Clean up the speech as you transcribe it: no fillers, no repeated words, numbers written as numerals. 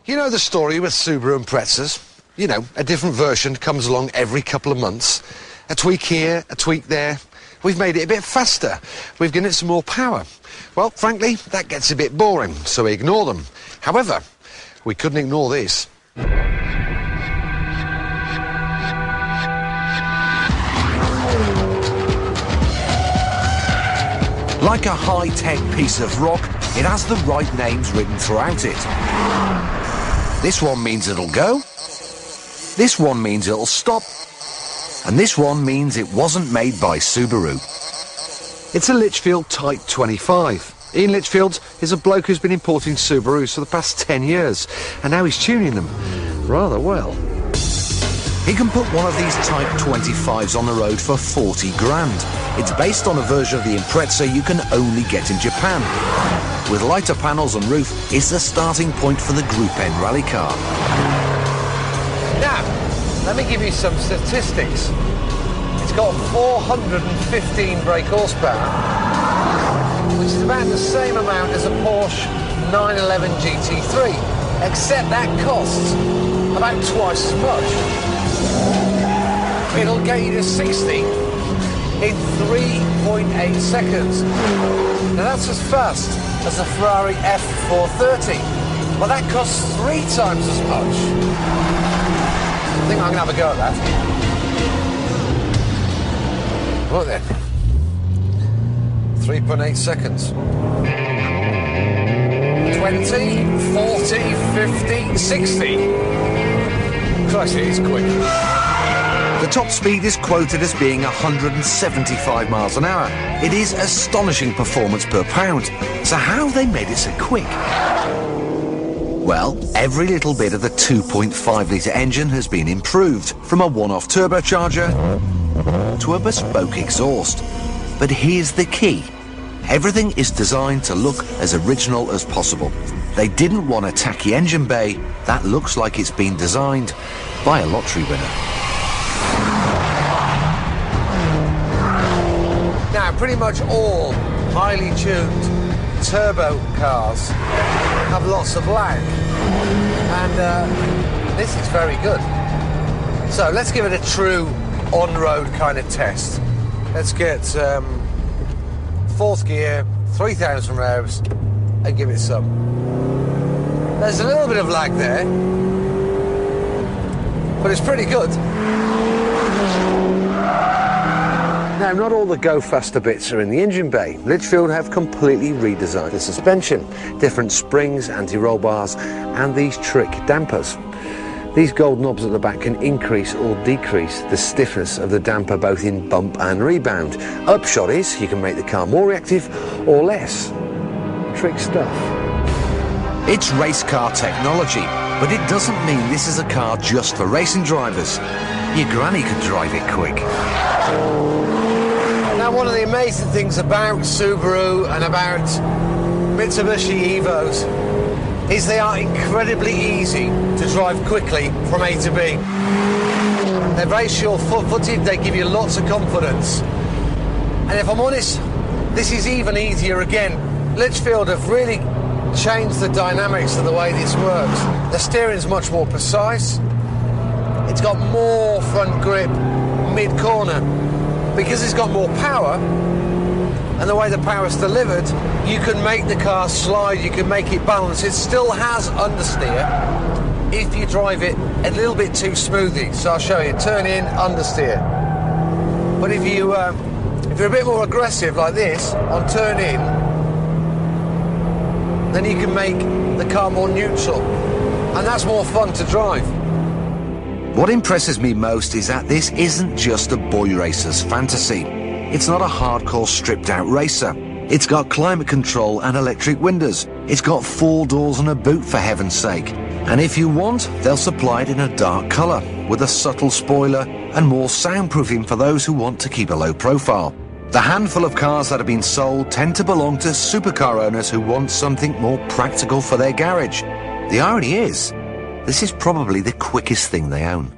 You know the story with Subaru Imprezas? You know, a different version comes along every couple of months. A tweak here, a tweak there. We've made it a bit faster. We've given it some more power. Well, frankly, that gets a bit boring, so we ignore them. However, we couldn't ignore this. Like a high-tech piece of rock, it has the right names written throughout it. This one means it'll go, this one means it'll stop, and this one means it wasn't made by Subaru. It's a Litchfield Type 25. Ian Litchfield is a bloke who's been importing Subarus for the past 10 years, and now he's tuning them rather well. He can put one of these Type 25s on the road for 40 grand. It's based on a version of the Impreza you can only get in Japan. With lighter panels and roof, it's the starting point for the Group N rally car. Now, let me give you some statistics. It's got 415 brake horsepower, which is about the same amount as a Porsche 911 GT3, except that costs about twice as much. It'll get you to 60 in 3.8 seconds. Now that's as fast as a Ferrari F430, but that costs 3 times as much. I think I'm going to have a go at that. Look then. 3.8 seconds. 20, 40, 50, 60. Christ, it is quick. The top speed is quoted as being 175 miles an hour. It is astonishing performance per pound. So how have they made it so quick? Well, every little bit of the 2.5-litre engine has been improved, from a one-off turbocharger to a bespoke exhaust. But here's the key. Everything is designed to look as original as possible. They didn't want a tacky engine bay that looks like it's been designed by a lottery winner. Now, pretty much all highly tuned turbo cars have lots of lag, and this is very good. So let's give it a true on-road kind of test. Let's get 4th gear, 3,000 revs, and give it some. There's a little bit of lag there, but it's pretty good. Now, not all the go faster bits are in the engine bay. Litchfield have completely redesigned the suspension. Different springs, anti-roll bars, and these trick dampers. These gold knobs at the back can increase or decrease the stiffness of the damper both in bump and rebound. Upshot is you can make the car more reactive or less. Trick stuff. It's race car technology, but it doesn't mean this is a car just for racing drivers. Your granny could drive it quick. Now, one of the amazing things about Subaru and about Mitsubishi Evos is they are incredibly easy to drive quickly from A to B. They're very sure-footed, they give you lots of confidence. And if I'm honest, this is even easier again. Litchfield have really changed the dynamics of the way this works. The steering's much more precise. It's got more front grip mid-corner. Because it's got more power, and the way the power is delivered, you can make the car slide, you can make it balance. It still has understeer if you drive it a little bit too smoothly. So I'll show you. Turn in, understeer. But if you're a bit more aggressive like this on turn in, then you can make the car more neutral, and that's more fun to drive. What impresses me most is that this isn't just a boy racer's fantasy. It's not a hardcore stripped-out racer. It's got climate control and electric windows. It's got 4 doors and a boot, for heaven's sake. And if you want, they'll supply it in a dark colour, with a subtle spoiler and more soundproofing for those who want to keep a low profile. The handful of cars that have been sold tend to belong to supercar owners who want something more practical for their garage. The irony is, this is probably the quickest thing they own.